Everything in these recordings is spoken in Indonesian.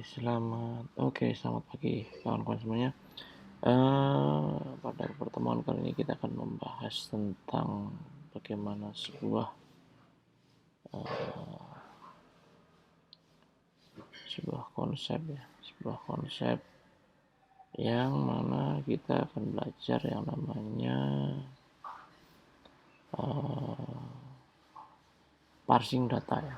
Selamat pagi kawan-kawan semuanya. Pada pertemuan kali ini kita akan membahas tentang bagaimana sebuah konsep yang mana kita akan belajar yang namanya parsing data ya.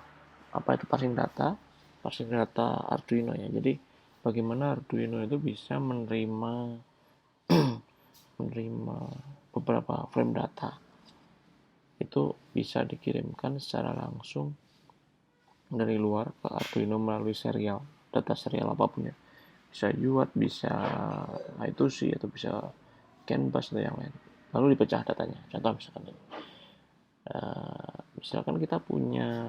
Apa itu parsing data? Parsing data Arduino ya. Jadi bagaimana Arduino itu bisa menerima beberapa frame data itu bisa dikirimkan secara langsung dari luar ke Arduino melalui data serial apapun ya, bisa UART, bisa I2C atau bisa CAN bus atau yang lain, lalu dipecah datanya. Contoh misalkan ini, misalkan kita punya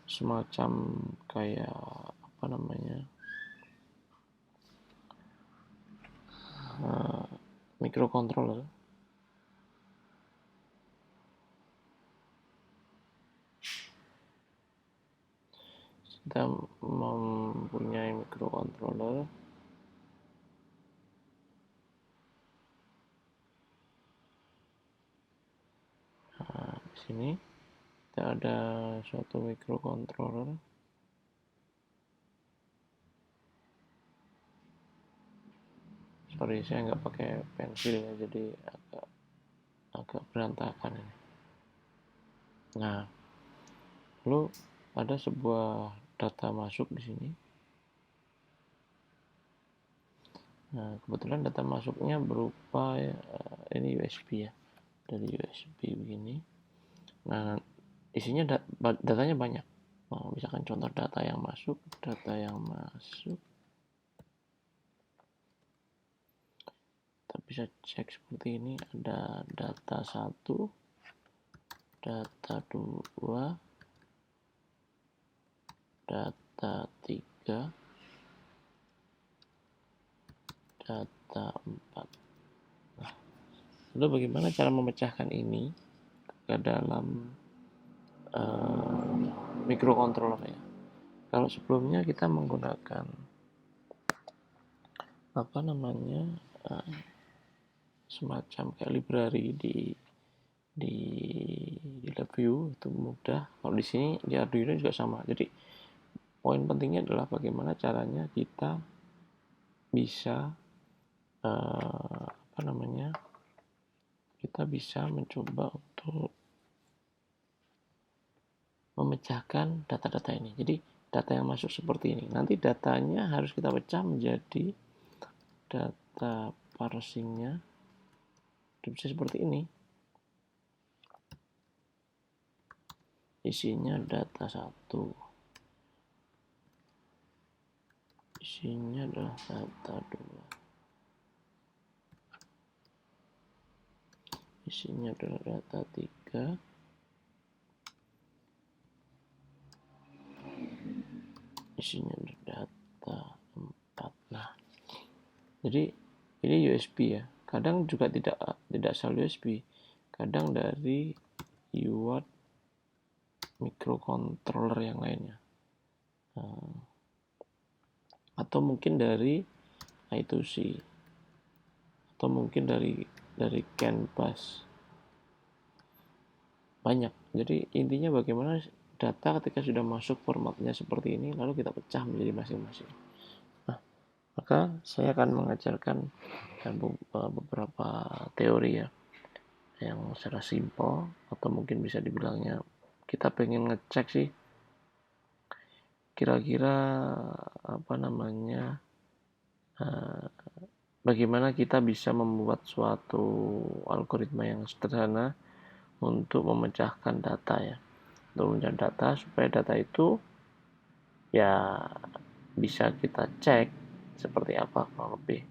semacam kayak apa namanya microcontroller. Kita mempunyai microcontroller di sini. Kita ada suatu microcontroller. Sorry, saya nggak pakai pensil ya, jadi agak berantakan ini. Nah, lalu ada sebuah data masuk di sini. Nah, kebetulan data masuknya berupa ini USB ya, dari USB begini. Nah, isinya datanya banyak. Nah, misalkan contoh data yang masuk. Kita bisa cek seperti ini, ada data 1, data 2, data 3, data 4. Nah, lalu bagaimana cara memecahkan ini ke dalam microcontroller ya? Kalau sebelumnya kita menggunakan semacam kayak library di LabVIEW, itu mudah. Kalau di sini di Arduino juga sama. Jadi poin pentingnya adalah bagaimana caranya kita bisa kita bisa mencoba untuk memecahkan data-data ini. Jadi data yang masuk seperti ini. Nanti datanya harus kita pecah menjadi data parsingnya. Bisa seperti ini. Isinya data 1. Isinya adalah data 2. Isinya adalah data 3. Isinya adalah data 4. Nah, jadi ini USB ya. Kadang juga tidak asal USB. Kadang dari UART microcontroller yang lainnya. Atau mungkin dari I2C. Atau mungkin dari CAN bus. Banyak. Jadi intinya bagaimana data ketika sudah masuk formatnya seperti ini, lalu kita pecah menjadi masing-masing. Nah, maka saya akan mengajarkan beberapa teori ya, yang secara simpel, atau mungkin bisa dibilangnya kita pengen ngecek sih kira-kira bagaimana kita bisa membuat suatu algoritma yang sederhana untuk memecahkan data ya, untuk memecahkan data supaya data itu ya bisa kita cek seperti apa kurang lebih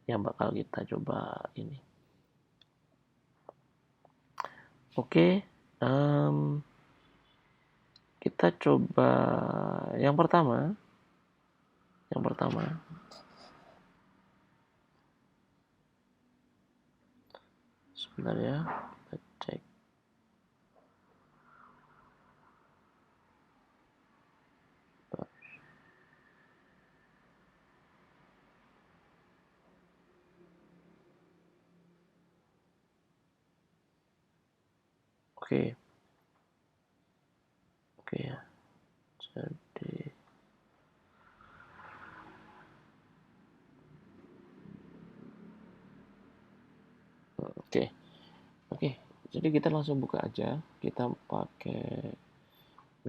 yang bakal kita coba ini. Oke, kita coba yang pertama sebentar ya, kita cek. Oke ya. Jadi oke. Jadi kita langsung buka aja. Kita pakai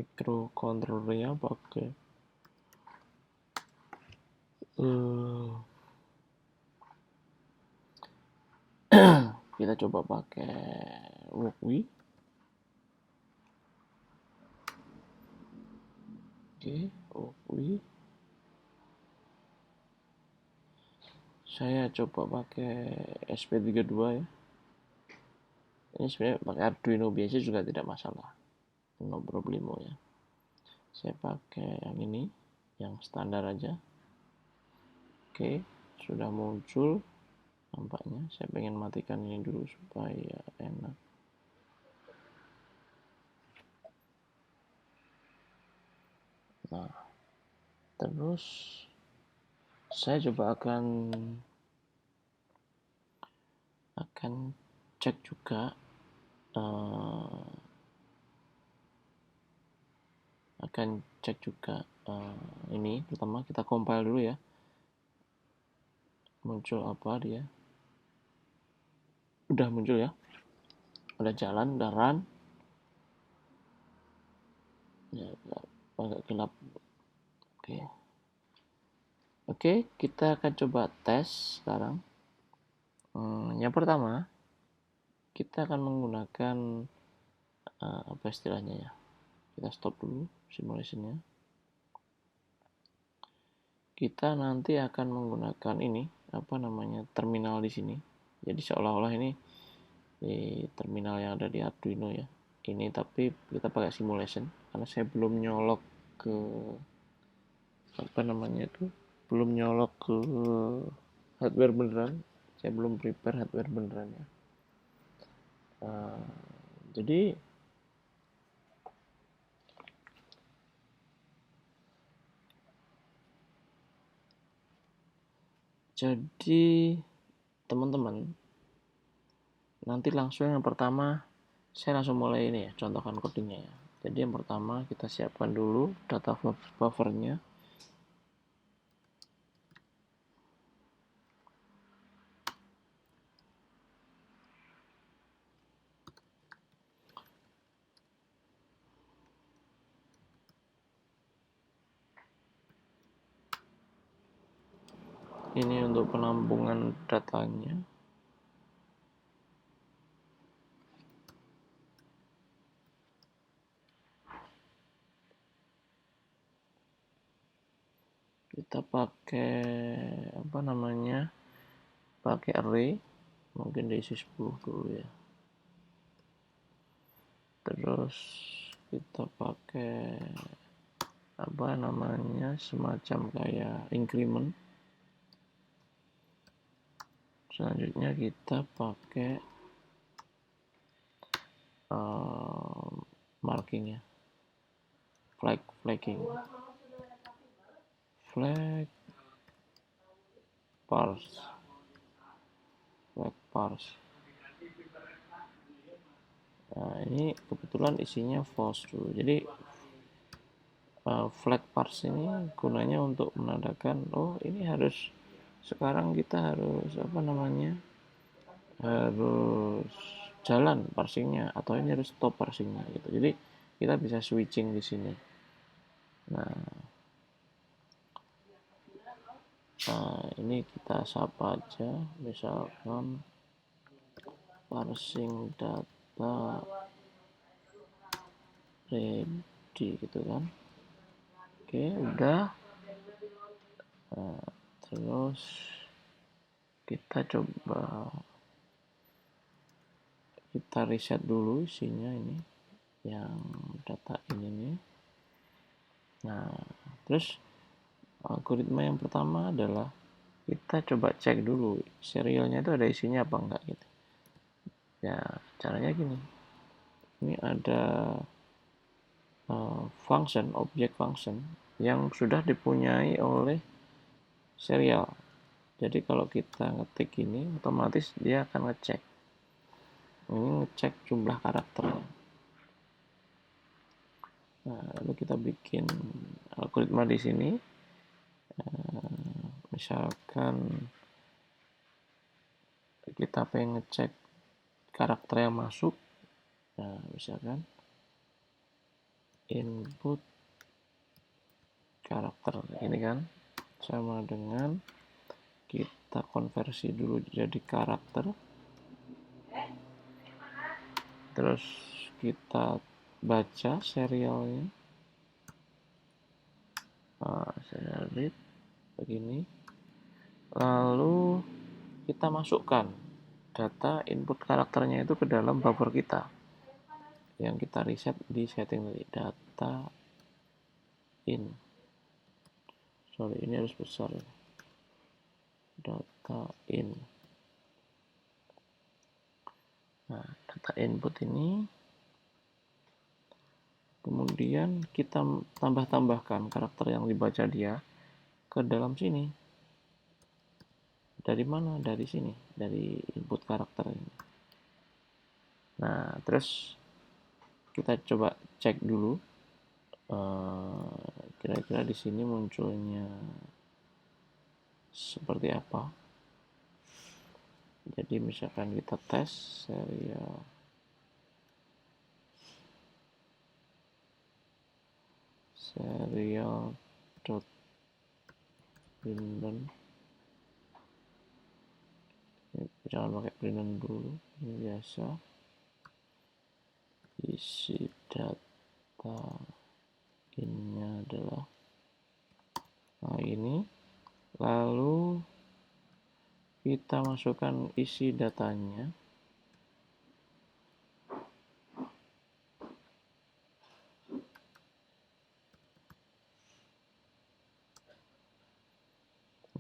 microcontrollernya pakai kita coba pakai Walkwi. Walkwi. Saya coba pakai SP32 ya. Ini sebenarnya pakai Arduino biasa juga tidak masalah, no problemo ya. Saya pakai yang ini, yang standar aja. Oke, sudah muncul nampaknya. Saya pengen matikan ini dulu supaya enak. Nah, terus saya coba akan cek juga ini. Pertama kita compile dulu ya, muncul apa dia. Udah muncul ya, udah jalan, udah run ya, agak gelap. Oke, kita akan coba tes sekarang. Yang pertama kita akan menggunakan apa istilahnya ya, kita stop dulu simulationnya. Kita nanti akan menggunakan ini, apa namanya, terminal di sini. Jadi seolah-olah ini di terminal yang ada di Arduino ya. Ini tapi kita pakai simulation karena saya belum nyolok ke apa namanya itu, belum nyolok ke hardware beneran. Saya belum prepare hardware beneran ya. Jadi teman-teman, nanti langsung yang pertama saya langsung mulai ini ya, contohkan codingnya ya. Jadi yang pertama kita siapkan dulu data buffernya. Ini untuk penampungan datanya. Kita pakai apa namanya, pakai array, mungkin diisi 10 dulu ya. Terus kita pakai apa namanya, semacam kayak increment. Selanjutnya kita pakai marking ya, flagging, flag parse. Nah, ini kebetulan isinya false dulu. Jadi flag parse ini gunanya untuk menandakan, oh ini harus, sekarang kita harus apa namanya, harus jalan parsingnya, atau ini harus stop parsingnya gitu. Jadi kita bisa switching di sini. Nah, ini kita sapa aja, misalkan parsing data ready gitu kan. Oke, udah. Terus kita coba kita reset dulu isinya ini, yang data ini nih. Nah, terus algoritma yang pertama adalah kita coba cek dulu serialnya itu ada isinya apa enggak gitu. Ya, caranya gini. Ini ada function, objek function yang sudah dipunyai oleh serial. Jadi kalau kita ngetik ini, otomatis dia akan ngecek. Ini ngecek jumlah karakternya. Nah, lalu kita bikin algoritma di sini. Misalkan kita pengen ngecek karakter yang masuk. Nah, misalkan input karakter ini kan sama dengan kita konversi dulu jadi karakter, terus kita baca serialnya, serial read begini, lalu kita masukkan data input karakternya itu ke dalam buffer kita yang kita reset di setting tadi, data in, sorry ini harus besar ya, data in. Nah, data input ini kemudian kita tambahkan karakter yang dibaca dia ke dalam sini. Dari mana? Dari sini, dari input karakter ini. Nah, terus kita coba cek dulu kira-kira di sini munculnya seperti apa. Jadi misalkan kita tes serial dot Brandon, jangan pakai Brandon dulu, ini biasa. Isi data innya adalah ini, lalu kita masukkan isi datanya.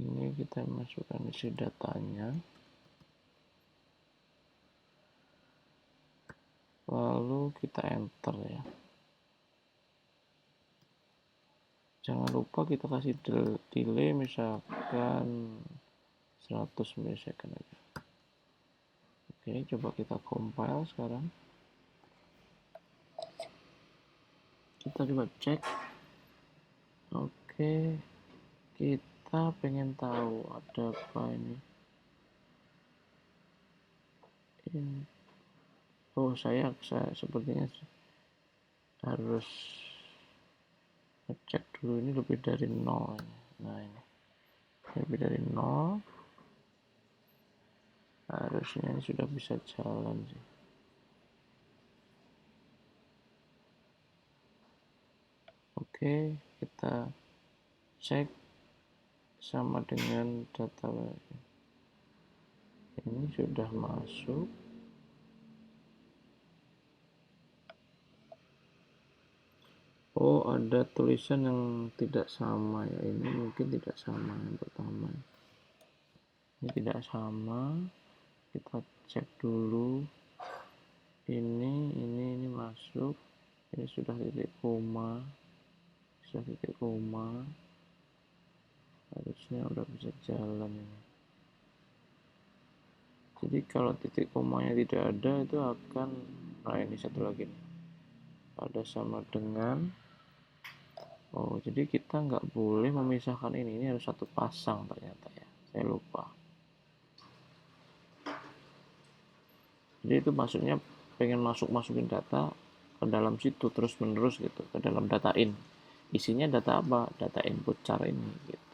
Ini kita masukkan isi datanya, lalu kita enter ya. Jangan lupa kita kasih delay misalkan 100 milisecond aja. Oke, coba kita compile sekarang. Kita coba cek. Oke, kita pengen tahu ada apa ini. Oh, saya sepertinya harus ngecek dulu ini lebih dari 0. Nah, ini lebih dari 0. Harusnya ini sudah bisa jalan sih. Oke, kita cek sama dengan data ini sudah masuk. Oh, ada tulisan yang tidak sama ya. Ini mungkin tidak sama yang pertama. Ini tidak sama. Kita cek dulu. Ini masuk. Ini sudah titik koma. Harusnya udah bisa jalan ini. Jadi kalau titik komanya tidak ada itu akan, nah ini satu lagi nih, ada sama dengan, oh jadi kita nggak boleh memisahkan ini harus satu pasang ternyata ya, saya lupa. Jadi itu maksudnya pengen masukin data ke dalam situ terus menerus gitu, ke dalam data in. Isinya data apa? Data input char ini gitu.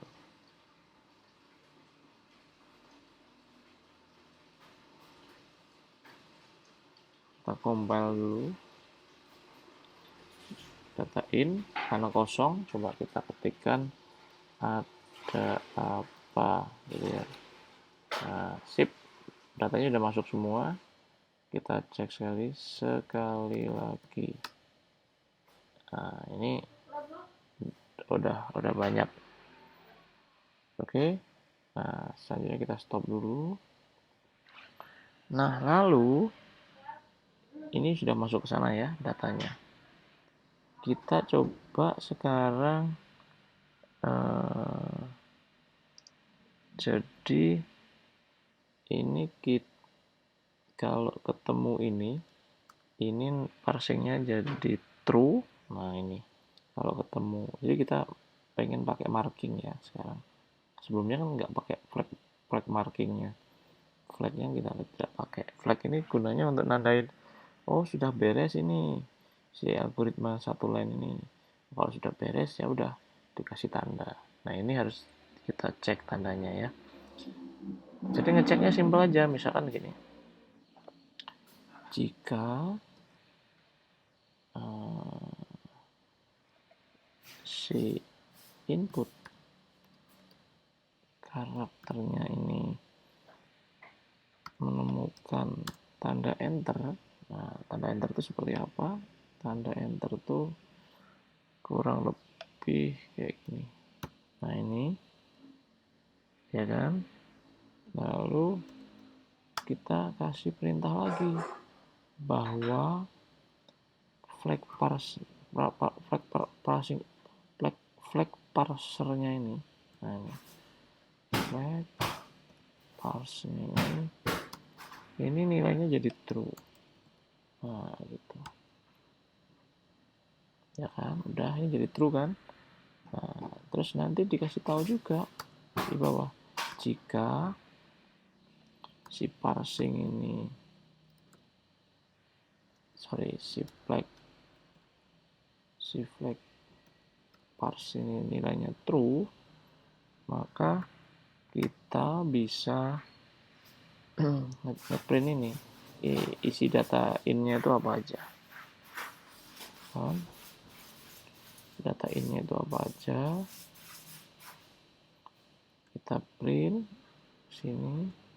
Kita compile dulu. Data in karena kosong, coba kita ketikkan ada apa gitu ya. Nah, sip, datanya udah masuk semua. Kita cek sekali lagi. Nah, ini udah banyak. Oke. Nah, selanjutnya kita stop dulu. Nah, lalu ini sudah masuk ke sana ya datanya. Kita coba sekarang jadi ini kalau ketemu ini parsingnya jadi true, Nah ini kalau ketemu, jadi kita pengen pakai marking ya sekarang. Sebelumnya kan nggak pakai flag flag markingnya, flagnya kita tidak pakai. Flag ini gunanya untuk nandain, oh sudah beres ini si algoritma satu line ini. Kalau sudah beres ya udah dikasih tanda. Nah ini harus kita cek tandanya ya. Jadi ngeceknya simpel aja, misalkan gini, jika si input karakternya ini menemukan tanda enter. Nah, tanda enter itu seperti apa? Tanda enter itu kurang lebih kayak gini. Nah, ini ya kan? Lalu kita kasih perintah lagi bahwa flag parse flag parsing flag parsernya ini. Nah, ini flag parsernya ini nilainya jadi true. Nah, gitu. Ya kan? Udah ini jadi true kan? Nah, terus nanti dikasih tahu juga di bawah jika si parsing ini si flag parsing ini nilainya true, maka kita bisa ngeprint ini isi data innya itu apa aja kan? Data innya itu apa aja kita print sini.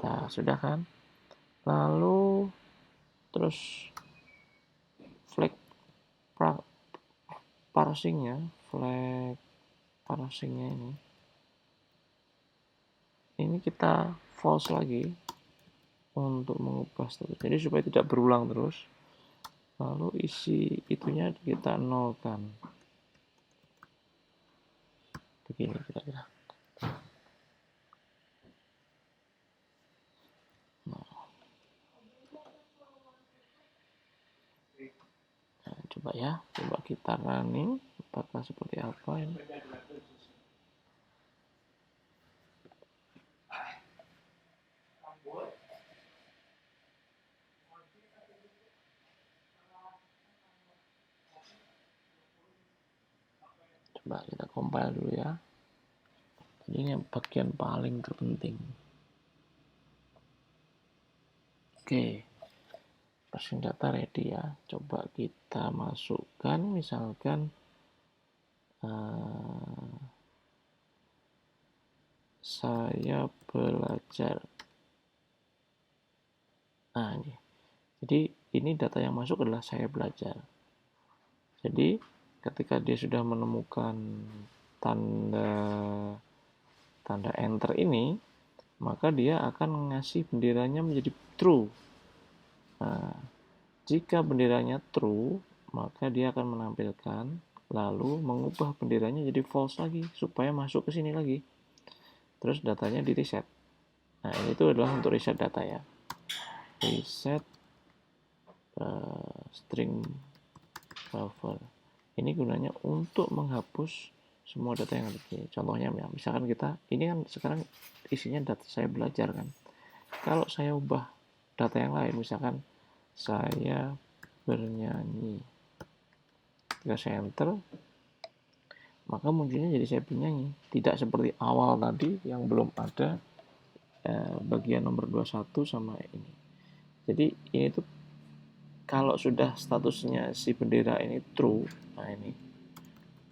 Nah, sudah kan? Lalu terus flag parsingnya ini kita false lagi untuk mengubah status, jadi supaya tidak berulang terus. Lalu isi itunya kita nolkan begini kira-kira. Nah, coba ya, coba kita running apakah seperti apa ini. Coba kita compile dulu ya. Jadi ini bagian paling terpenting. Oke, parsing data ready ya. Coba kita masukkan misalkan saya belajar. Nah ini, jadi ini data yang masuk adalah saya belajar. Jadi ketika dia sudah menemukan tanda enter ini, maka dia akan ngasih benderanya menjadi true. Nah, jika benderanya true, maka dia akan menampilkan, lalu mengubah benderanya jadi false lagi supaya masuk ke sini lagi. Terus datanya di reset. Nah, ini itu adalah untuk reset data ya. Reset string buffer. Ini gunanya untuk menghapus semua data yang ada di sini. Contohnya ya, misalkan kita ini kan sekarang isinya data saya belajar kan. Kalau saya ubah data yang lain, misalkan saya bernyanyi, ketika saya enter, maka munculnya jadi saya bernyanyi. Tidak seperti awal tadi yang belum ada bagian nomor 21 sama ini. Jadi ini tuh kalau sudah statusnya si bendera ini true, nah ini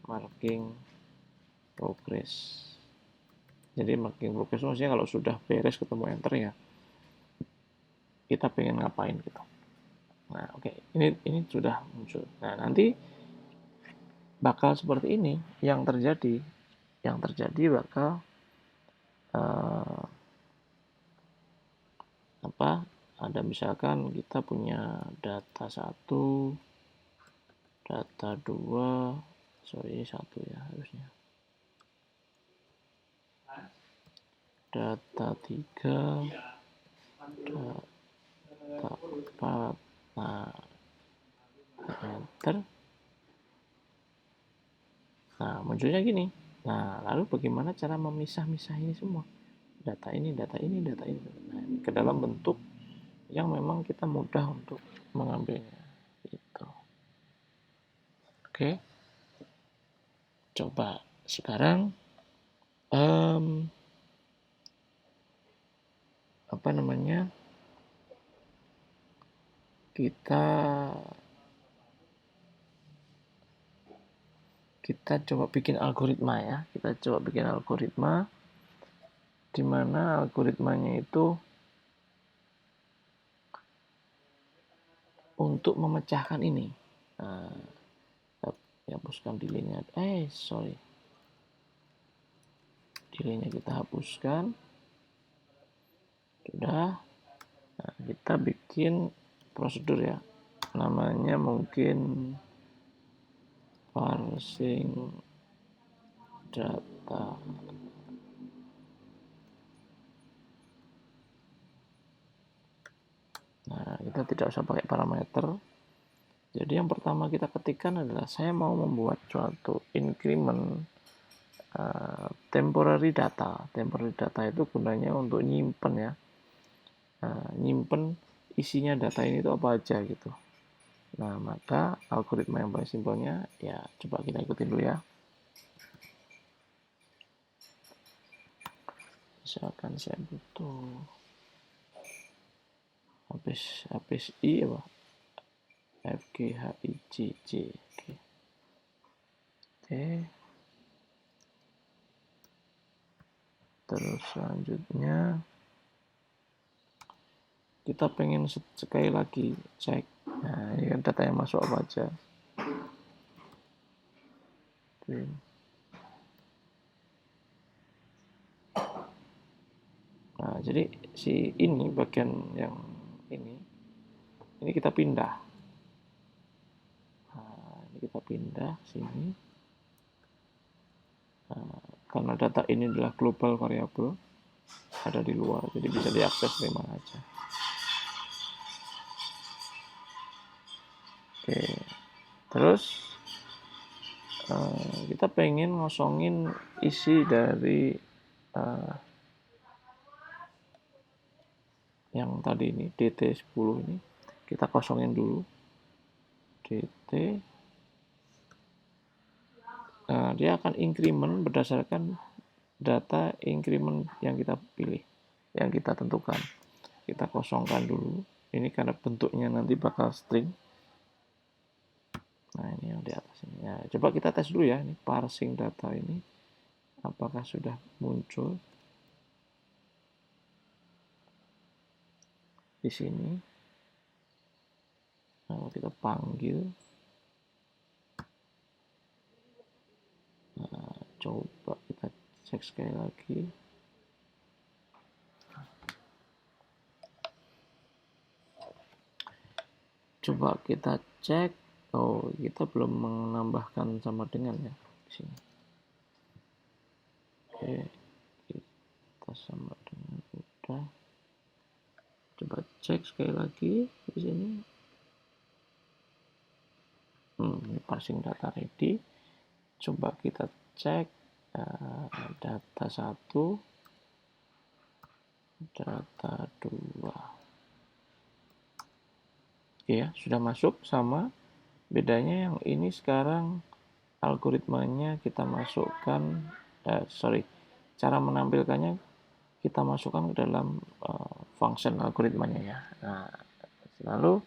marking progress. Jadi marking progress maksudnya kalau sudah beres ketemu enter ya kita pengen ngapain gitu. Nah oke, ini sudah muncul. Nah nanti bakal seperti ini yang terjadi bakal ada misalkan kita punya data 1, data 2, sorry 1 ya harusnya, data 3, data 4. Nah enter. Nah, munculnya gini. Nah, lalu bagaimana cara memisah-misah ini semua? Data ini, data ini, data ini. Nah, ini ke dalam bentuk yang memang kita mudah untuk mengambilnya. Gitu. Oke. Coba sekarang apa namanya? Kita coba bikin algoritma ya. Kita coba bikin algoritma di mana algoritmanya itu untuk memecahkan ini. Nah, hapuskan delay-nya. Sorry. Delay-nya kita hapuskan. Sudah. Nah, kita bikin prosedur ya. Namanya mungkin parsing data. Nah, kita tidak usah pakai parameter. Jadi yang pertama kita ketikkan adalah saya mau membuat suatu increment temporary data. Temporary data itu gunanya untuk nyimpen ya. Nyimpen isinya data ini itu apa aja gitu. Nah, maka algoritma yang paling simpelnya ya coba kita ikutin dulu ya. Misalkan saya butuh habis I apa? FGHIJJ. Oke. Terus selanjutnya kita pengen sekali lagi cek. Nah, ini kan data yang masuk apa aja. Nah, jadi si ini bagian yang ini kita pindah. Nah, ini kita pindah sini. Nah, karena data ini adalah global variable, ada di luar, jadi bisa diakses dari mana aja. Oke, terus kita pengen ngosongin isi dari yang tadi ini DT10 ini, kita kosongin dulu. DT dia akan increment berdasarkan data increment yang kita pilih, yang kita tentukan. Kita kosongkan dulu. Ini karena bentuknya nanti bakal string. Nah, ini yang di atas ini. Ya, coba kita tes dulu ya, ini parsing data ini apakah sudah muncul di sini. Lalu kita panggil. Nah, coba kita cek sekali lagi. Coba kita cek. Oh, kita belum menambahkan sama dengan ya di sini. Oke, kita sama dengan udah. Coba cek sekali lagi di sini. Ini parsing data ready. Coba kita cek data 1, data 2. Oke ya, sudah masuk sama. Bedanya yang ini sekarang algoritmanya kita masukkan, cara menampilkannya kita masukkan ke dalam function algoritmanya ya. Nah, lalu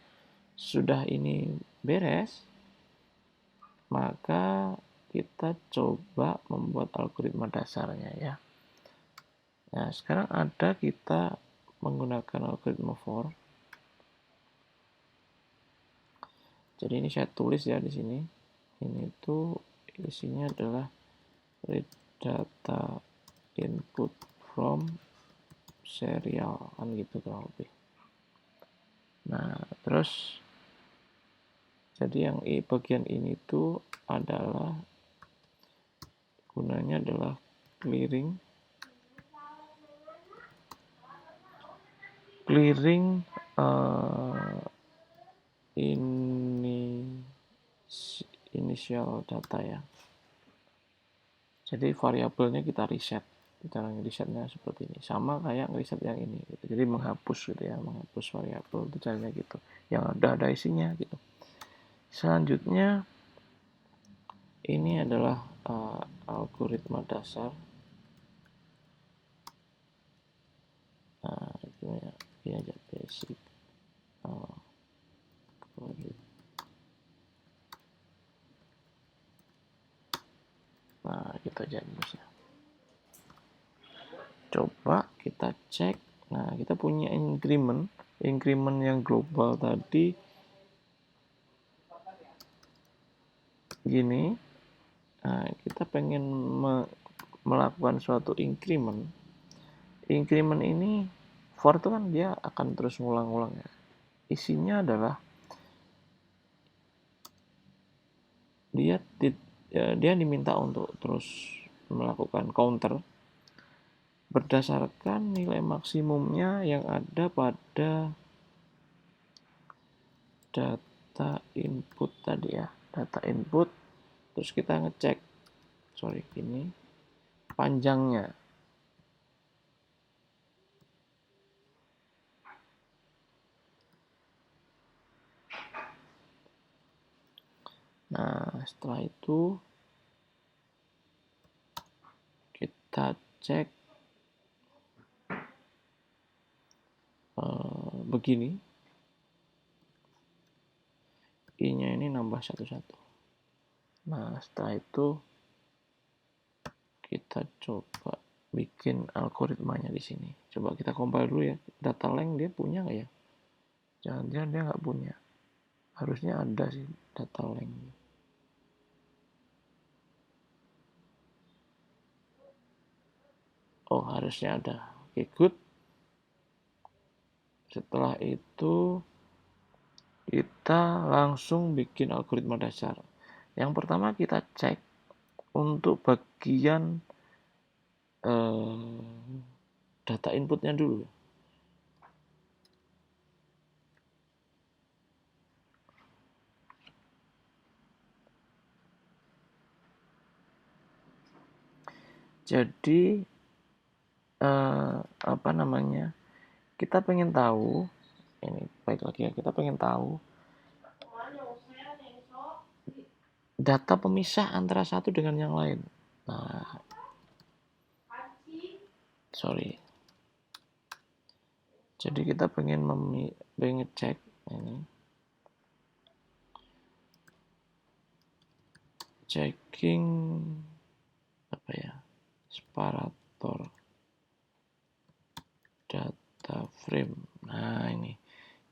sudah ini beres, maka kita coba membuat algoritma dasarnya ya. Nah, sekarang ada kita menggunakan algoritma for. Jadi ini saya tulis ya di sini. Ini tuh isinya adalah read data input from serial kan gitu kurang lebih. Nah, terus jadi yang bagian ini tuh adalah gunanya adalah clearing ini initial data ya. Jadi variabelnya kita reset. Cara risetnya seperti ini, sama kayak riset yang ini gitu. Jadi menghapus gitu ya, menghapus variabel itu caranya gitu, yang ada isinya gitu. Selanjutnya ini adalah algoritma dasar. Nah, itu ya, ini aja basic algoritma. Nah, gitu aja ya. Coba kita cek. Nah, kita punya increment yang global tadi gini. Nah, kita pengen melakukan suatu increment ini for itu kan dia akan terus ngulang-ngulang ya. Isinya adalah dia diminta untuk terus melakukan counter berdasarkan nilai maksimumnya yang ada pada data input tadi ya. Data input, terus kita ngecek ini panjangnya. Nah, setelah itu kita cek begini, i-nya ini nambah satu-satu. Nah, setelah itu kita coba bikin algoritmanya di sini. Coba kita compile dulu ya. Data length dia punya nggak ya? Jangan-jangan dia nggak punya. Harusnya ada sih data length. Oh, harusnya ada. Oke, good. Setelah itu kita langsung bikin algoritma dasar. Yang pertama kita cek untuk bagian data inputnya dulu. Jadi kita pengen tahu ini baik lagi ya, kita pengen tahu data pemisah antara satu dengan yang lain. Nah, jadi kita pengen cek ini, checking separator data frame. Nah, ini.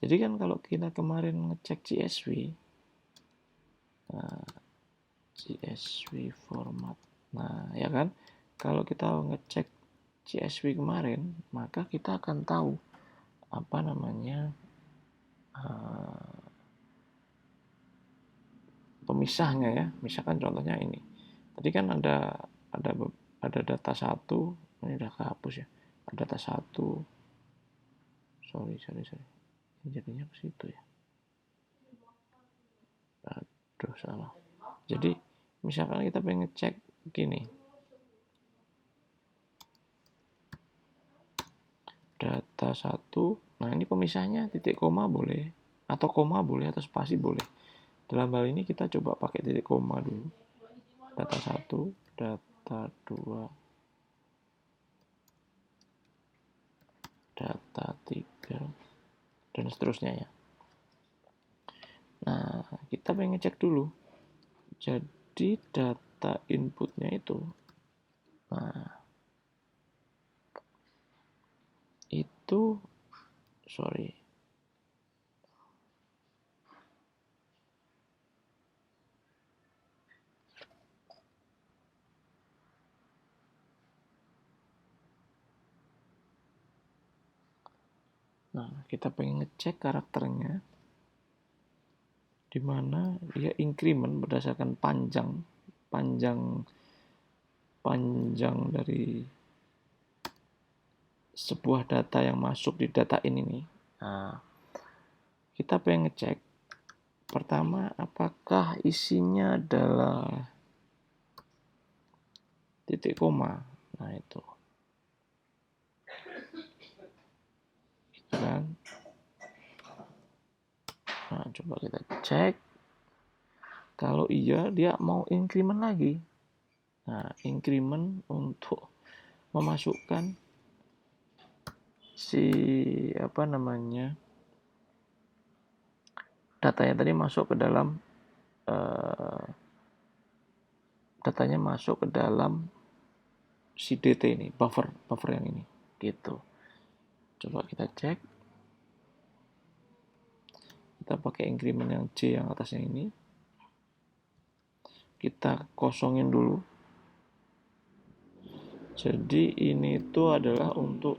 Jadi kan kalau kita kemarin ngecek CSV, CSV format. Nah, ya kan? Kalau kita ngecek CSV kemarin, maka kita akan tahu pemisahnya ya. Misalkan contohnya ini. Tadi kan ada data 1, ini udah kehapus ya. Ada data 1. Sorry. Ini jadinya ke situ ya. Aduh, salah. Jadi, misalkan kita pengen ngecek gini. Data 1. Nah, ini pemisahnya titik koma boleh, atau koma boleh, atau spasi boleh. Dalam hal ini kita coba pakai titik koma dulu. Data 1, data 2, data 3, dan seterusnya ya. Nah, kita pengen ngecek dulu. Jadi data inputnya itu, kita pengen ngecek karakternya, di mana dia increment berdasarkan panjang dari sebuah data yang masuk di data ini nih. Nah, kita pengen ngecek Pertama, apakah isinya adalah titik koma? Nah, itu kan. Nah, coba kita cek. Kalau iya, dia mau increment lagi. Nah, increment untuk memasukkan si datanya tadi masuk ke dalam datanya masuk ke dalam si DT ini, buffer yang ini, gitu. Coba kita cek. Kita pakai increment yang C yang atasnya ini. Kita kosongin dulu. Jadi ini itu adalah untuk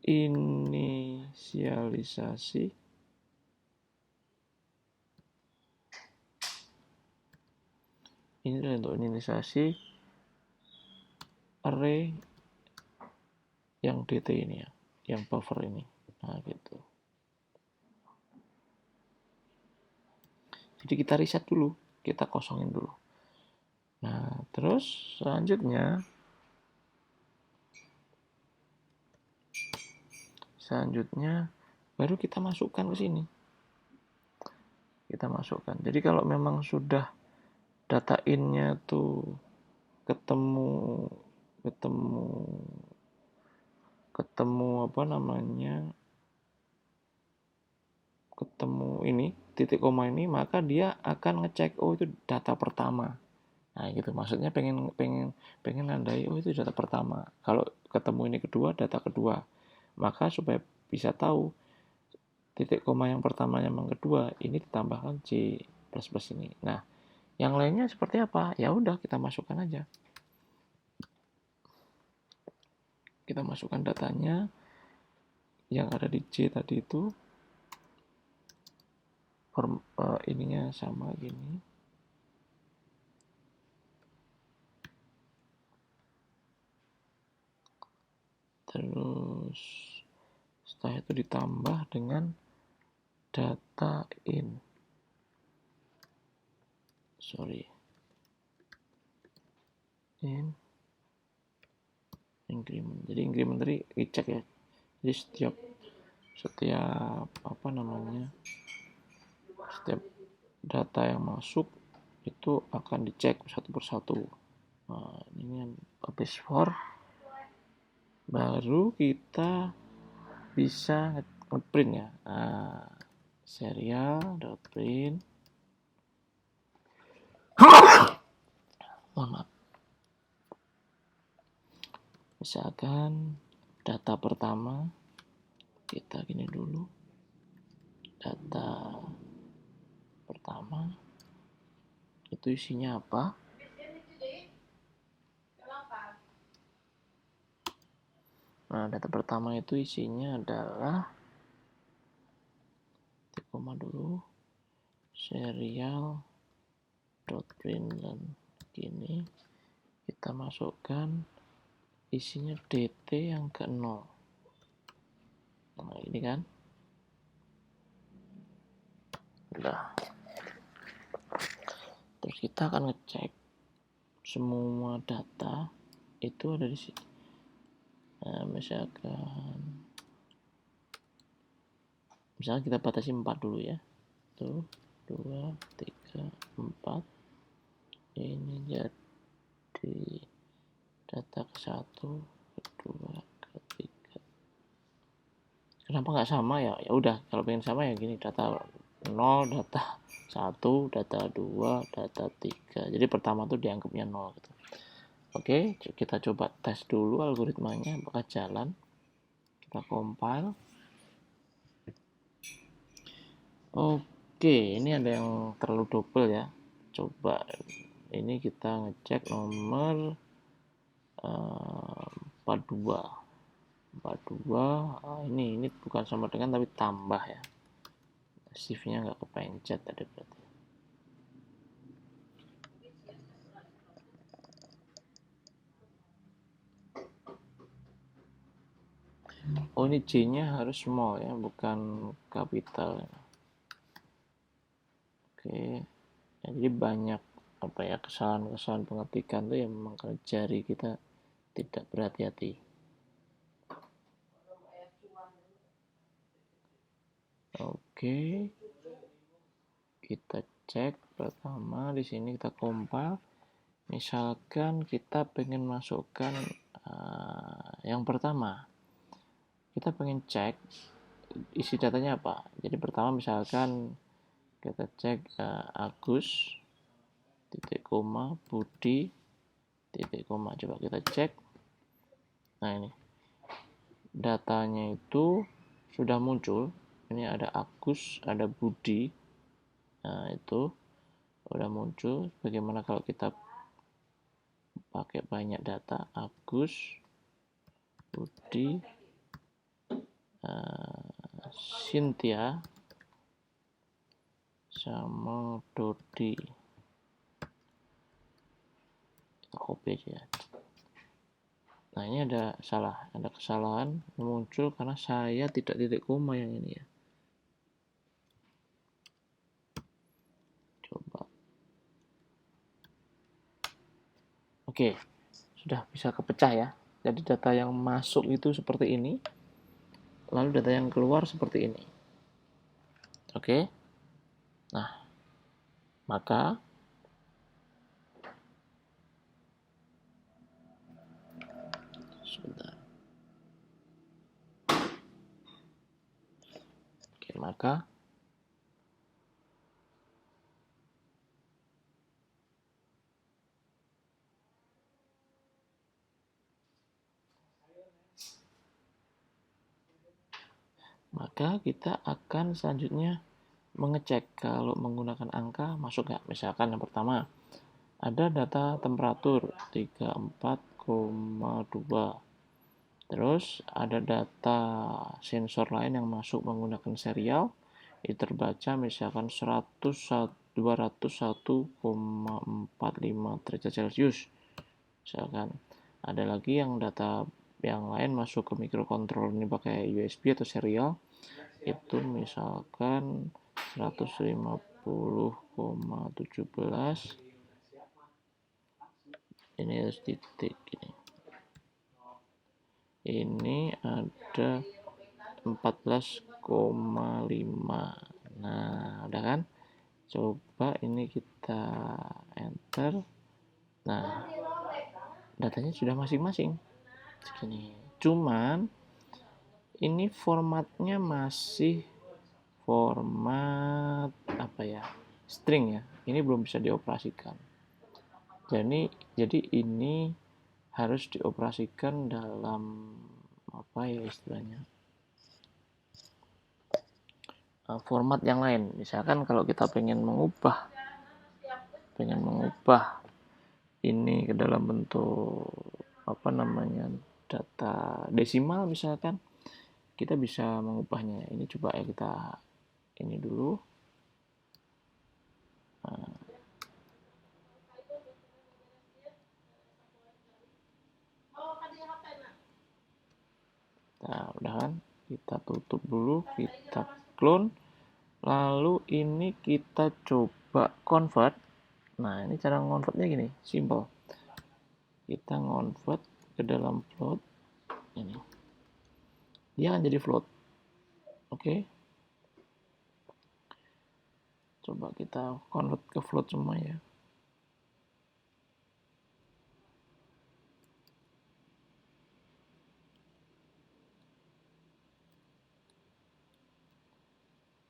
inisialisasi ini adalah untuk inisialisasi array yang DT ini ya, yang buffer ini. Nah, gitu. Jadi kita reset dulu, kita kosongin dulu. Nah, terus selanjutnya baru kita masukkan ke sini. Kita masukkan. Jadi kalau memang sudah data in-nya tuh ketemu ketemu ini titik koma ini, maka dia akan ngecek itu data pertama. Nah, gitu. Maksudnya pengen nandai itu data pertama. Kalau ketemu ini kedua, data kedua. Maka supaya bisa tahu titik koma yang pertama yang kedua ini ditambahkan C plus ini. Nah, yang lainnya seperti apa? Ya udah, kita masukkan aja. Kita masukkan datanya yang ada di C tadi itu. Ininya sama gini. Terus setelah itu ditambah dengan data in. Increment. Jadi increment tadi dicek ya. Jadi setiap setiap data yang masuk itu akan dicek satu persatu. Nah, ini yang habis for, baru kita bisa ngeprint ya. Nah, serial.print maaf. Misalkan data pertama kita gini dulu. Data pertama itu isinya apa? Nah, data pertama itu isinya adalah koma dulu serial.print dan gini kita masukkan isinya DT yang ke 0. Nah, ini kan udah. Terus kita akan ngecek semua data itu ada di sini. Nah, misalkan kita batasi 4 dulu ya. 1, 2, 3, 4. Ini jadi data ke 1, ke 2, ke 3. Kenapa nggak sama ya? Ya udah, kalau pengen sama ya gini, data 0, data 1, data 2, data 3. Jadi pertama tuh dianggapnya 0 gitu. Oke, kita coba tes dulu algoritmanya apakah jalan. Kita compile. Oke, ini ada yang terlalu double ya. Coba ini kita ngecek nomor 42. Ini bukan sama dengan tapi tambah ya. Shift-nya nggak kepencet tadi berarti. Oh, ini J-nya harus small ya, bukan capital. jadi banyak kesalahan-kesalahan pengetikan tuh yang memang karena jari kita tidak berhati-hati. Oke, kita cek pertama di sini, kita compile. Misalkan kita pengen masukkan yang pertama, kita pengen cek isi datanya apa. Jadi pertama misalkan kita cek Agus titik koma Budi titik koma, coba kita cek. Nah ini datanya itu sudah muncul. Ini ada Agus, ada Budi. Nah itu udah muncul. Bagaimana kalau kita pakai banyak data? Agus, Budi, Cynthia, sama Dodi. Kita copy aja. Nah ini ada kesalahan yang muncul karena saya tidak titik koma yang ini ya. Coba. Oke, sudah bisa kepecah ya. Jadi data yang masuk itu seperti ini, lalu data yang keluar seperti ini. Oke. Nah, maka sebentar. Oke, maka kita akan selanjutnya mengecek kalau menggunakan angka masuk nggak. Misalkan yang pertama ada data temperatur 34,2. Terus ada data sensor lain yang masuk menggunakan serial, itu terbaca misalkan 201,45 derajat Celcius. Misalkan ada lagi yang data yang lain masuk ke microcontroller ini pakai USB atau serial, itu misalkan 150,17. Ini harus titik ini. Ini ada 14,5. Nah, udah kan? Coba ini kita enter. Nah, datanya sudah masing-masing segini. Cuman ini formatnya masih format string ya. Ini belum bisa dioperasikan. Jadi ini harus dioperasikan dalam istilahnya format yang lain. Misalkan kalau kita pengen mengubah ini ke dalam bentuk data desimal misalkan, kita bisa mengubahnya. Ini coba ya, kita ini dulu. Nah, udah kan? Kita tutup dulu, kita clone. Lalu ini kita coba convert. Nah, ini cara convertnya gini, simple. Kita convert ke dalam float ini. Dia akan jadi float. Oke. Coba kita convert ke float semua ya.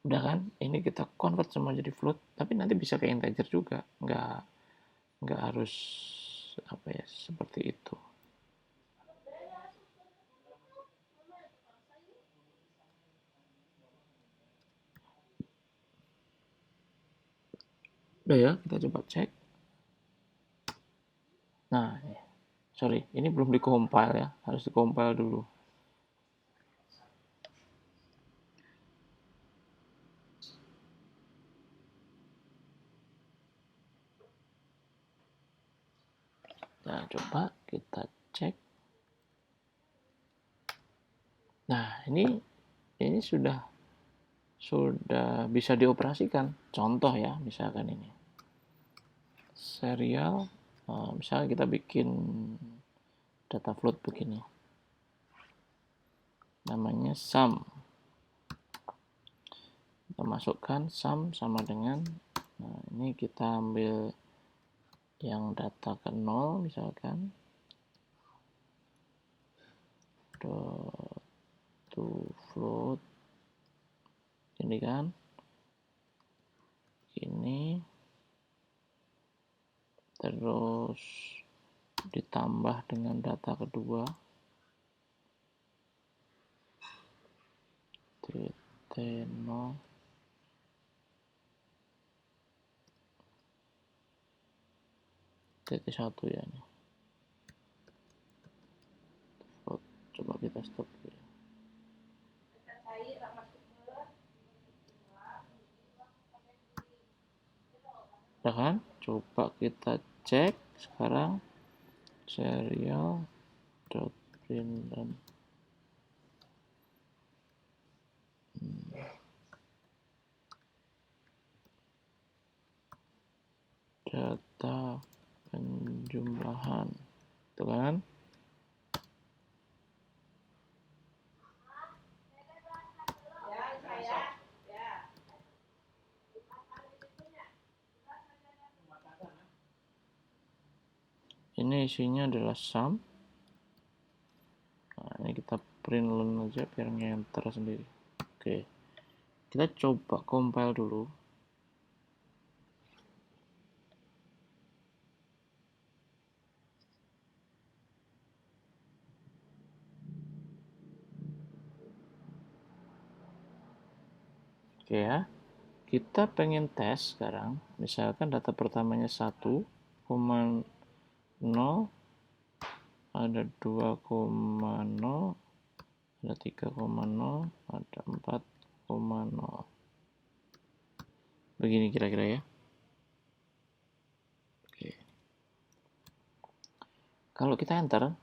Udah kan? Ini kita convert semua jadi float, tapi nanti bisa ke integer juga. Nggak harus seperti itu. Udah ya, kita coba cek. Nah, sorry, ini belum dikompil ya, harus dikompil dulu. Nah, coba kita cek. Nah, ini sudah bisa dioperasikan. Contoh ya, misalkan ini. serial. Misalnya kita bikin data float begini, namanya sum. Kita masukkan sum sama dengan, nah ini kita ambil yang data ke 0 misalkan, to float ini kan, ini terus ditambah dengan data kedua T0 T1 ya ini. Coba kita stop dulu ya. Ya kan? Coba kita cek sekarang serial print data penjumlahan, itu kan? Ini isinya adalah sum. Nah, ini kita print len aja biar ngenter sendiri. Oke, kita coba compile dulu. Oke ya, kita pengen tes sekarang. Misalkan data pertamanya 1,0, ada 2,0, ada 3,0, ada 4,0. Begini kira-kira ya. Oke. Kalau kita enter,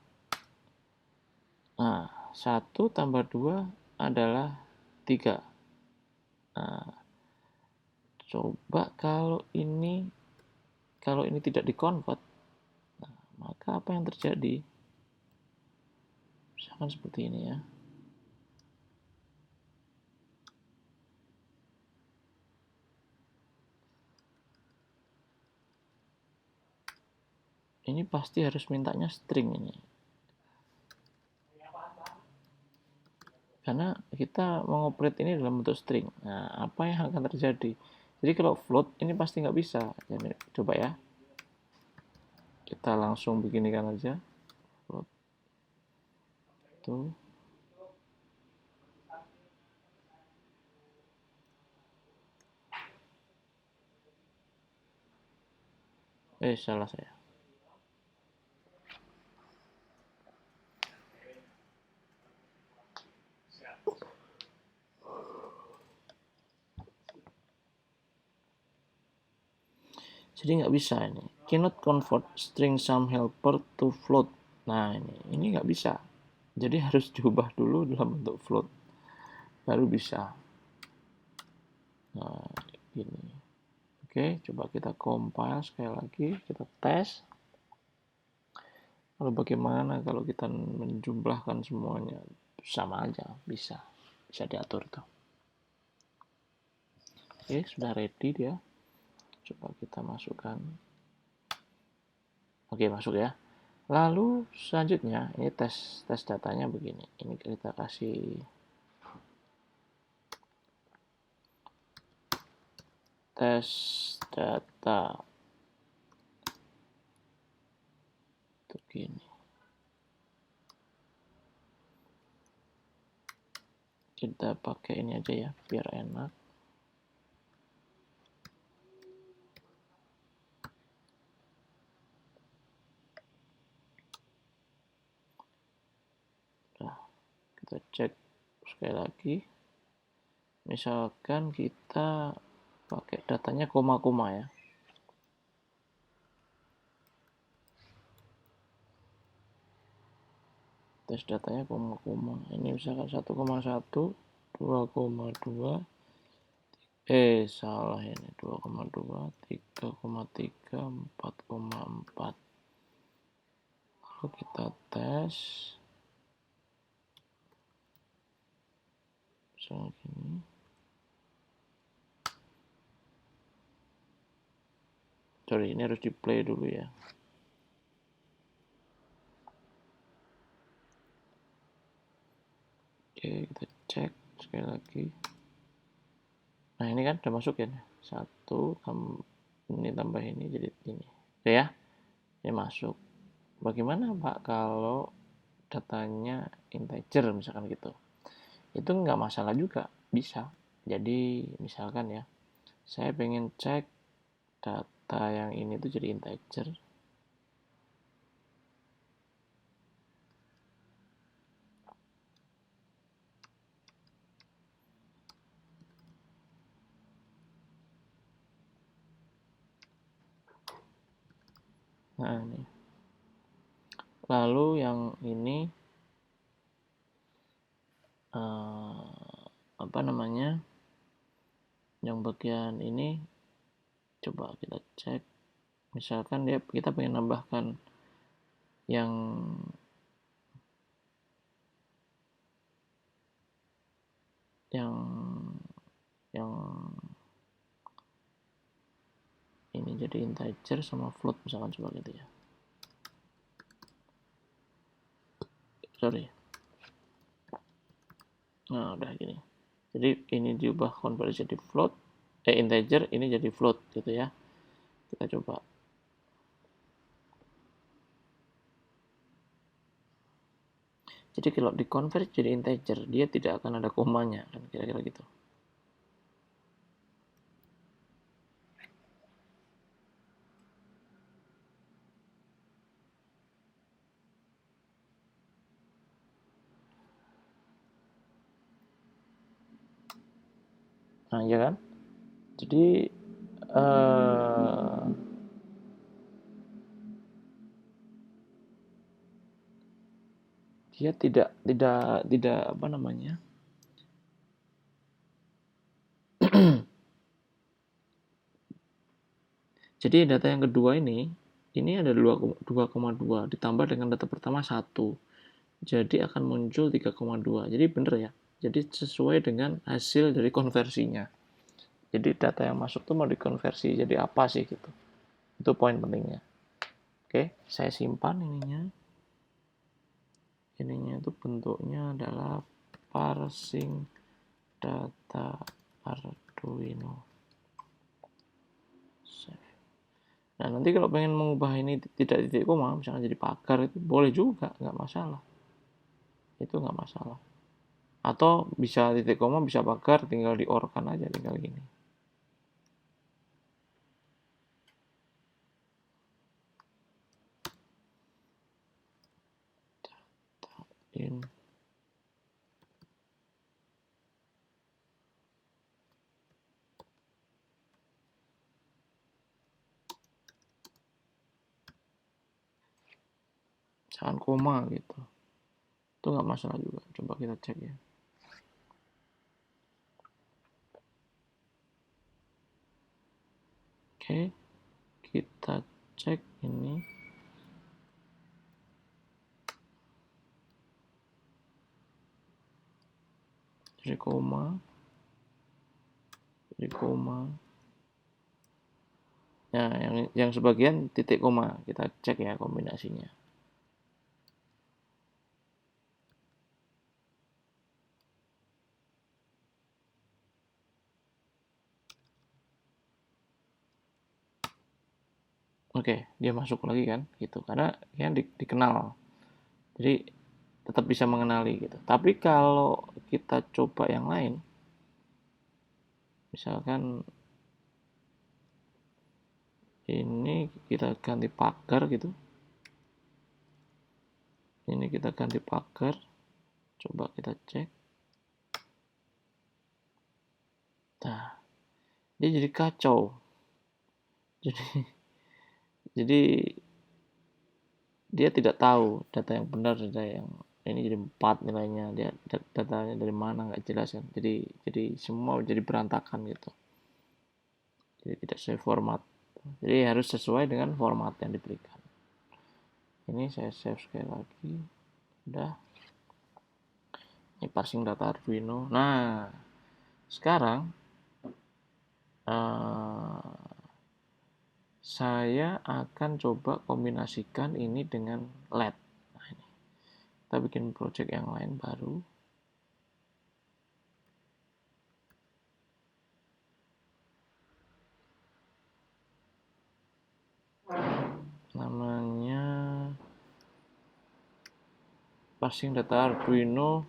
nah 1 tambah 2 adalah 3. Nah, coba kalau ini tidak dikonvert, nah, maka apa yang terjadi? Misalkan seperti ini ya. Ini pasti harus mintanya string ini. Karena kita mengoperate ini dalam bentuk string. Nah, apa yang akan terjadi? Jadi kalau float ini pasti nggak bisa. Jadi, coba ya. Kita langsung beginikan aja. Float. Tuh. Salah saya. Jadi nggak bisa ini. Cannot convert string sum helper to float. Nah ini nggak bisa. Jadi harus diubah dulu dalam bentuk float. Baru bisa. Nah ini. Oke, coba kita compile sekali lagi. Kita tes. Lalu bagaimana kalau kita menjumlahkan semuanya? Sama aja, bisa diatur tuh. Oke, sudah ready dia. Coba kita masukkan. Oke, masuk ya. Lalu selanjutnya ini tes datanya begini. Ini kita kasih tes data begini. Kita pakai ini aja ya biar enak. Nah, kita cek sekali lagi. Misalkan kita pakai datanya koma-koma ya. Tes datanya koma-koma. Ini misalkan 1,1, 2,2, Salah ini, 2,2, 3,3, 4,4. Lalu kita tes misalnya gini. Sorry, ini harus di play dulu ya. Oke, kita cek sekali lagi. Nah, ini kan udah masuk ya. 1 ini tambah ini jadi ini. Oke ya, ini masuk. Bagaimana Pak kalau datanya integer misalkan gitu? Itu nggak masalah juga, bisa. Jadi misalkan ya, saya pengen cek data yang ini tuh jadi integer. Nah, ini. Lalu yang ini apa namanya? Yang bagian ini coba kita cek. Misalkan kita pengen nambahkan yang yang yang ini jadi integer sama float misalkan, coba gitu ya. Sorry. Nah, udah gini. Jadi ini diubah konversi jadi float, integer, ini jadi float gitu ya. Kita coba. Jadi kalau dikonvert jadi integer, dia tidak akan ada komanya, kan kira-kira gitu. Nah, ya kan? Jadi dia tidak apa namanya? Jadi data yang kedua ini ada 2,2 ditambah dengan data pertama 1. Jadi akan muncul 3,2. Jadi bener ya. Jadi sesuai dengan hasil dari konversinya. Jadi data yang masuk tuh mau dikonversi jadi apa sih gitu. Itu poin pentingnya. Oke, saya simpan ininya. Ininya itu bentuknya adalah parsing data Arduino. Nah, nanti kalau pengen mengubah ini tidak titik koma, misalnya jadi pagar, itu boleh juga, nggak masalah. Itu nggak masalah. Atau bisa titik koma, bisa pagar, tinggal di or-kan aja, tinggal gini. In. Jangan koma gitu. Itu nggak masalah juga. Coba kita cek ya. Oke, kita cek ini. Jadi koma. Nah, yang sebagian titik koma. Kita cek ya kombinasinya. Oke, dia masuk lagi kan, gitu. Karena dia dikenal. Jadi tetap bisa mengenali gitu. Tapi kalau kita coba yang lain, misalkan ini kita ganti pagar gitu. Ini kita ganti pagar. Coba kita cek. Nah, dia jadi kacau. Jadi dia tidak tahu data yang benar, data yang ini jadi 4 nilainya, dia datanya dari mana nggak jelas kan. Jadi semua jadi berantakan gitu. jadi tidak sesuai format. Jadi harus sesuai dengan format yang diberikan. Ini saya save sekali lagi. Udah. Ini parsing data Arduino. Nah, sekarang saya akan coba kombinasikan ini dengan LED. Nah, ini. Kita bikin project yang lain baru. Namanya parsing data Arduino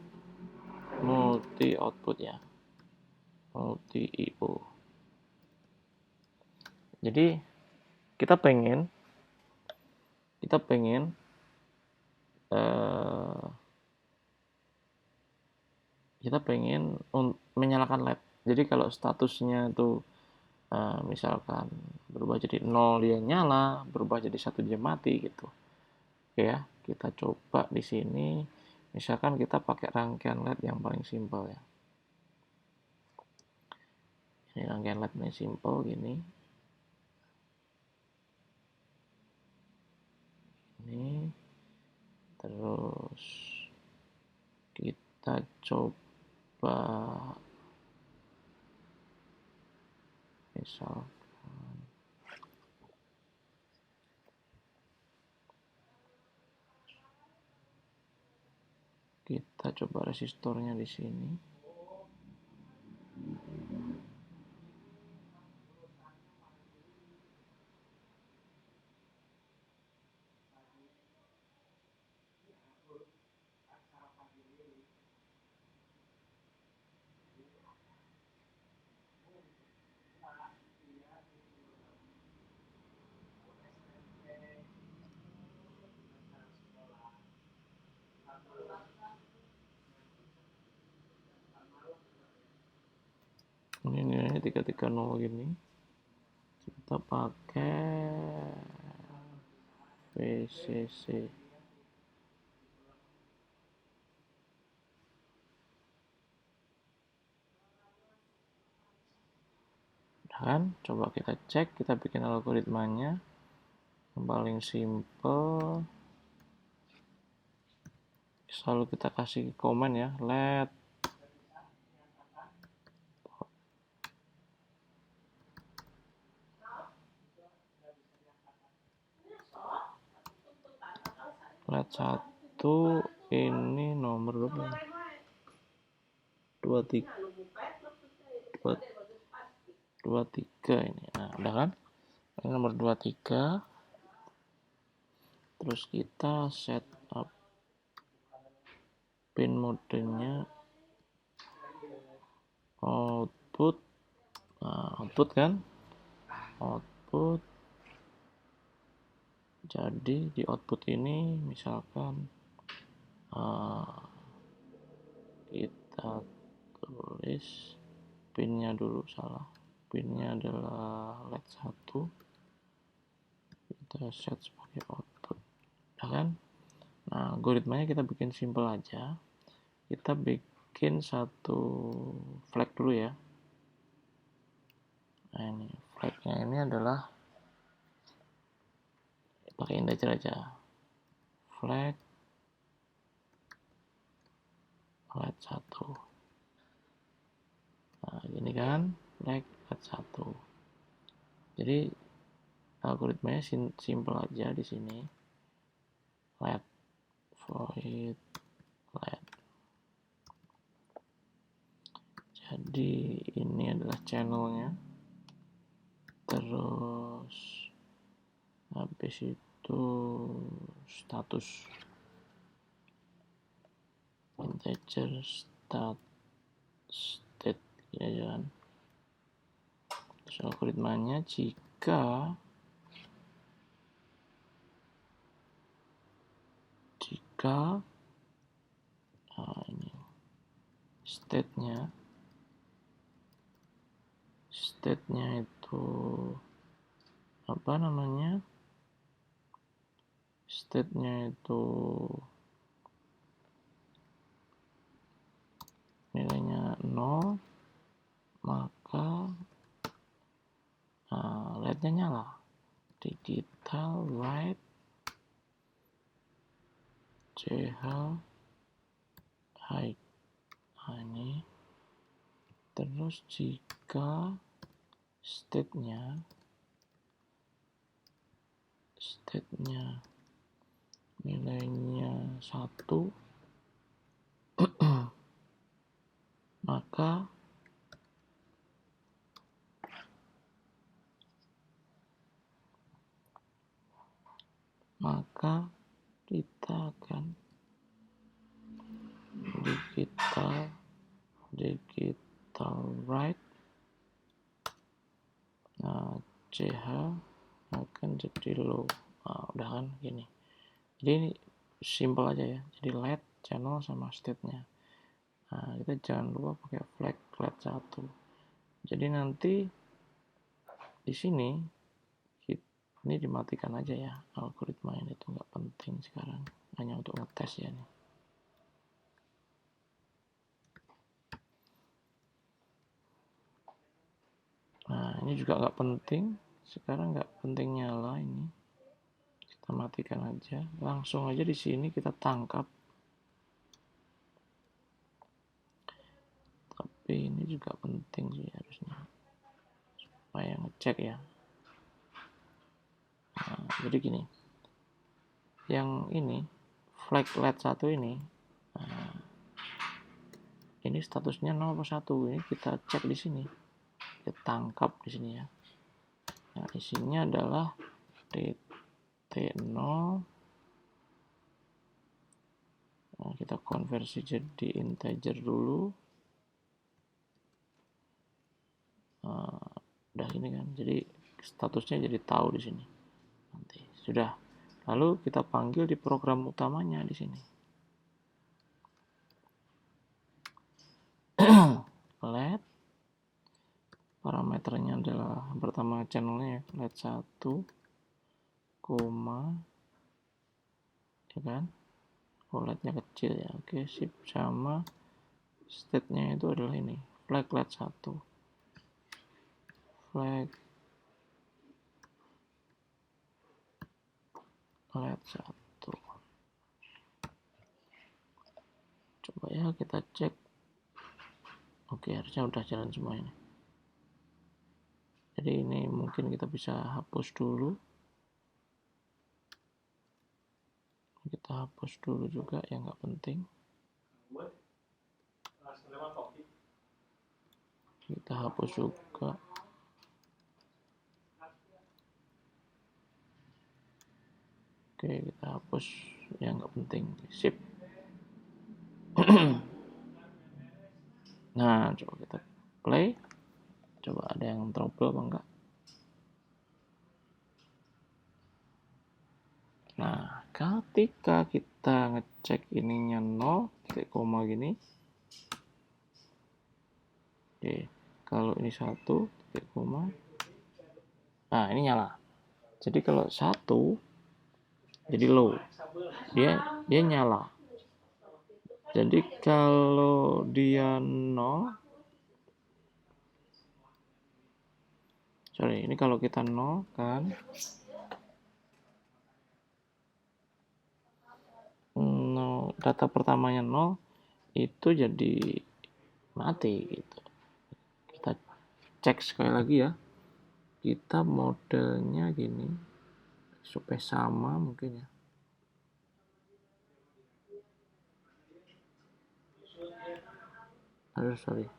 multi output ya, multi IO. Jadi kita pengen menyalakan LED. Jadi kalau statusnya itu misalkan berubah jadi 0 dia nyala, berubah jadi 1 dia mati gitu. Oke ya, kita coba di sini. Misalkan kita pakai rangkaian LED yang paling simpel ya. Ini rangkaian LED paling simpel gini. Ini terus kita coba misalkan kita coba resistornya di sini. Ini nilainya 330 gini. Kita pakai VCC. Dan coba kita cek, kita bikin algoritmanya yang paling simple. Selalu kita kasih komen ya, LED LED 1 ini nomor berapa? 23 ini. Nah, udah kan? Ini nomor 23. Terus kita set up pin modenya output. Nah, output kan? Output. Jadi di output ini misalkan kita tulis pinnya dulu, salah. Pinnya adalah LED 1. Kita set sebagai output. Ya kan? Nah, algoritmanya kita bikin simple aja. Kita bikin satu flag dulu ya. Nah, ini flagnya ini adalah pakai integer aja. Flag LED 1. Nah, ini kan flag LED 1. Jadi algoritmanya simple aja di sini. LED void LED. Jadi ini adalah channelnya. Terus habis itu status integer state ya kan. Terus algoritmanya jika ini state-nya itu apa namanya, state-nya itu nilainya 0, maka LED-nya nyala. Digital write CH hide. Nah, ini terus jika state-nya nilainya 1 maka kita akan digital write CH akan jadi low. Nah, udah kan gini. Jadi ini simple aja ya. Jadi LED, channel sama state-nya. Nah, kita jangan lupa pakai flag LED 1. Jadi nanti di sini ini dimatikan aja ya, algoritma ini tuh nggak penting sekarang, hanya untuk ngetes ya nih. Nah, ini juga nggak penting, sekarang nggak penting nyala ini. Kita matikan aja, langsung aja di sini kita tangkap. Tapi ini juga penting sih harusnya, supaya ngecek ya. Nah, jadi gini, yang ini flag LED 1 ini, ini statusnya 0 atau 1, ini kita cek di sini, kita tangkap di sini ya. Nah, isinya adalah T0. Nah, kita konversi jadi integer dulu. Udah ini kan, jadi statusnya jadi tahu di sini. Nanti sudah. Lalu kita panggil di program utamanya di sini. LED parameternya adalah pertama channelnya LED 1, ya kan? LED-nya kecil ya. Oke, sip. Sama state-nya itu adalah ini, flag LED 1. Flag LED 1. Coba ya kita cek. Oke, harusnya udah jalan semua ini. Jadi ini mungkin kita bisa hapus dulu. Kita hapus dulu juga yang nggak penting. Kita hapus juga. Oke, kita hapus yang nggak penting. Sip. Nah, coba kita play. Coba ada yang trouble apa enggak. Nah, ketika kita ngecek ininya 0, titik koma gini. Oke, kalau ini 1, titik koma. Nah, ini nyala. Jadi kalau 1 jadi low. Dia nyala. Jadi kalau dia 0, sorry, ini kalau kita 0 kan, 0, data pertamanya 0 itu jadi mati gitu. Kita cek sekali lagi ya. Kita modelnya gini supaya sama mungkin ya. Aduh, sorry.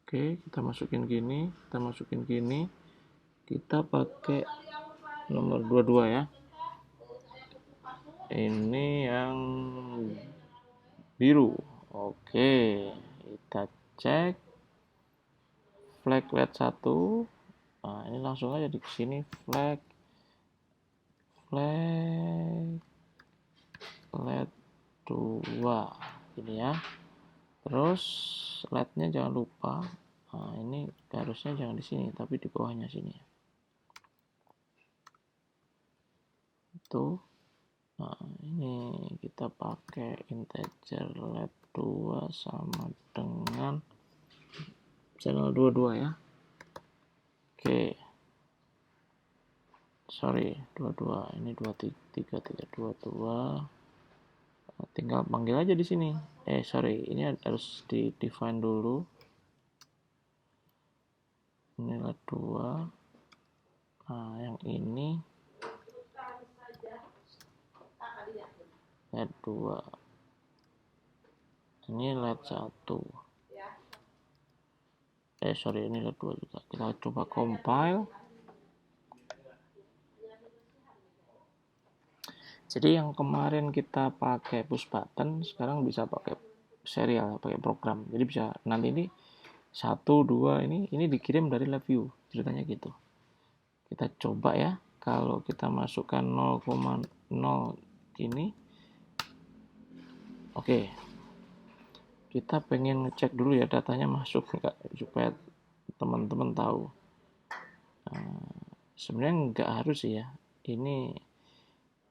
Oke, kita masukin gini, kita pakai nomor 22 ya. Ini yang biru. Oke, kita cek flag LED 1. Nah, ini langsung aja di sini flag LED 2 ini ya. Terus LED-nya jangan lupa. Nah, ini harusnya jangan di sini, tapi di bawahnya sini. Itu. Nah, ini kita pakai integer LED 2 sama dengan channel 22 ya. Oke. Sorry, 22. Ini 23, 22. Tinggal panggil aja di sini. Sorry, ini harus di define dulu. Ini LED 2. Nah, yang ini LED 2. Ini LED 1. Sorry, ini LED 2 juga. Kita coba compile. Jadi yang kemarin kita pakai push button, sekarang bisa pakai serial, pakai program. Jadi bisa nanti ini 1, 2 ini dikirim dari live view, ceritanya gitu. Kita coba ya, kalau kita masukkan 0,0 ini. Oke. Kita pengen ngecek dulu ya datanya masuk enggak, supaya teman-teman tahu. Sebenarnya nggak harus sih ya.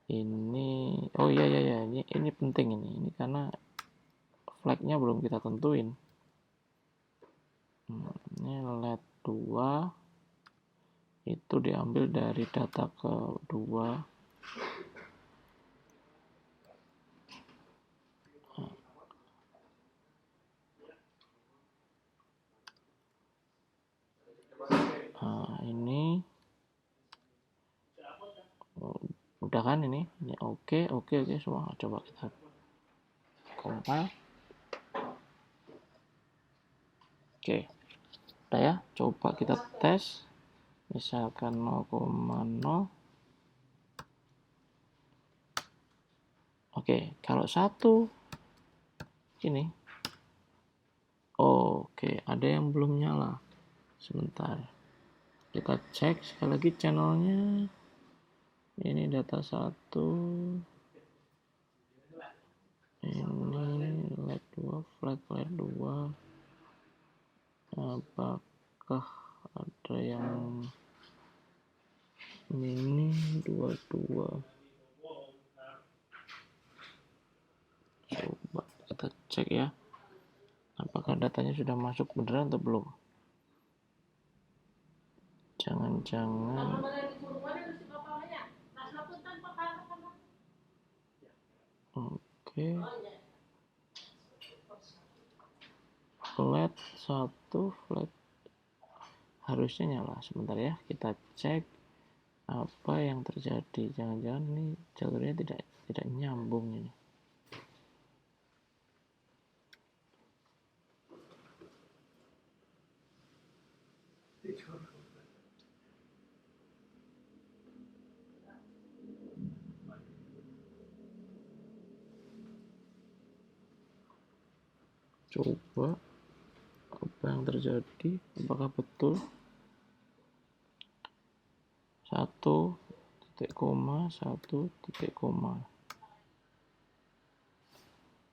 Ini oh iya ini penting ini karena flagnya belum kita tentuin. Ini LED 2 itu diambil dari data kedua. Ini udah kan ini oke semua. Coba kita compile. Oke, udah ya. Coba kita tes, misalkan 0,0. Oke, kalau 1 ini, oke, ada yang belum nyala. Sebentar, kita cek sekali lagi channelnya. Ini data 1, ini LED 2, flag LED 2. Apakah ada yang ini 22? Coba kita cek ya, apakah datanya sudah masuk beneran atau belum. Jangan-jangan oke. Flat 1 flat harusnya nyala. Sebentar ya, kita cek apa yang terjadi. Jangan-jangan ini jalurnya tidak nyambung ini. Coba apa yang terjadi, apakah betul 1 titik koma 1 titik koma.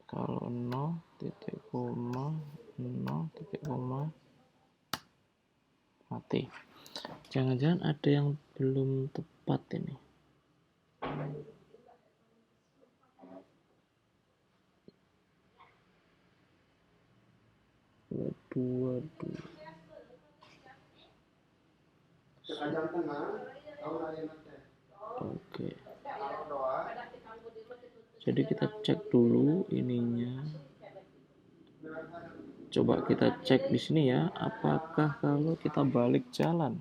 Kalau 0 titik koma 0 titik koma mati. Jangan-jangan ada yang belum tepat ini. Dua. Oke. Jadi kita cek dulu ininya. Coba kita cek di sini ya, apakah kalau kita balik jalan.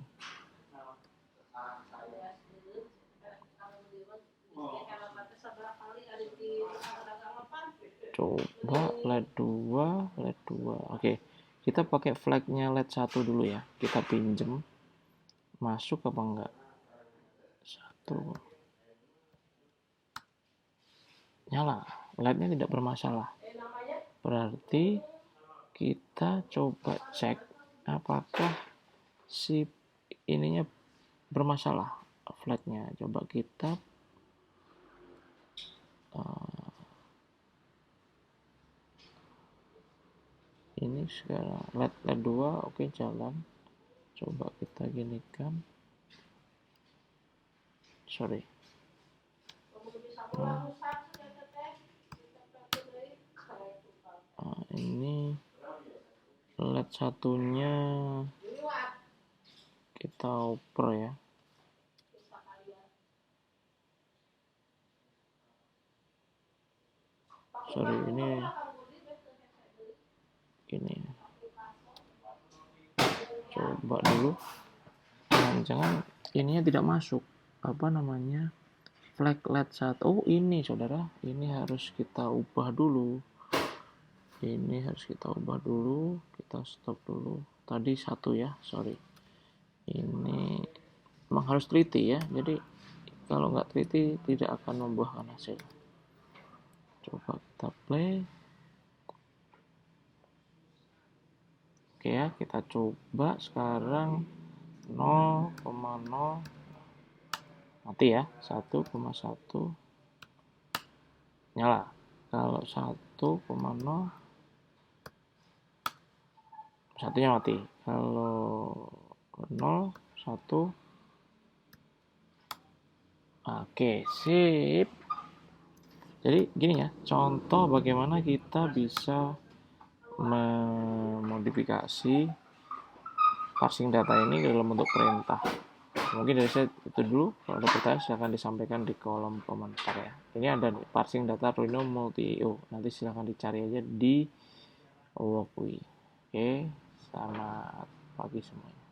Coba LED 2. Oke. Kita pakai flagnya LED 1 dulu ya. Kita pinjem. Masuk apa enggak? 1. Nyala. LED-nya tidak bermasalah. Berarti kita coba cek apakah si ininya bermasalah, flagnya. Coba kita Ini sekarang LED 2 oke jalan. Coba kita ginikan. Sorry. Ini LED satunya kita oper ya. Sorry, ini coba dulu. Jangan ininya tidak masuk. Apa namanya? Flag LED 1. Oh, ini saudara, ini harus kita ubah dulu. Kita stop dulu. Tadi 1 ya, sorry. Ini memang harus teliti ya. Jadi kalau nggak teliti tidak akan membuahkan hasil. Coba kita play. Oke ya, kita coba sekarang 0,0 mati ya, 1,1 nyala. Kalau 1,0 satunya mati. Kalau 0 1 oke, sip. Jadi gini ya, contoh bagaimana kita bisa memodifikasi parsing data ini dalam bentuk perintah. Mungkin dari saya itu dulu. Kalau ada pertanyaan silahkan disampaikan di kolom komentar ya. Ini ada nih, parsing data Arduino Multi-IO. Nanti silahkan dicari aja di Wokwi. Oke, selamat pagi semuanya.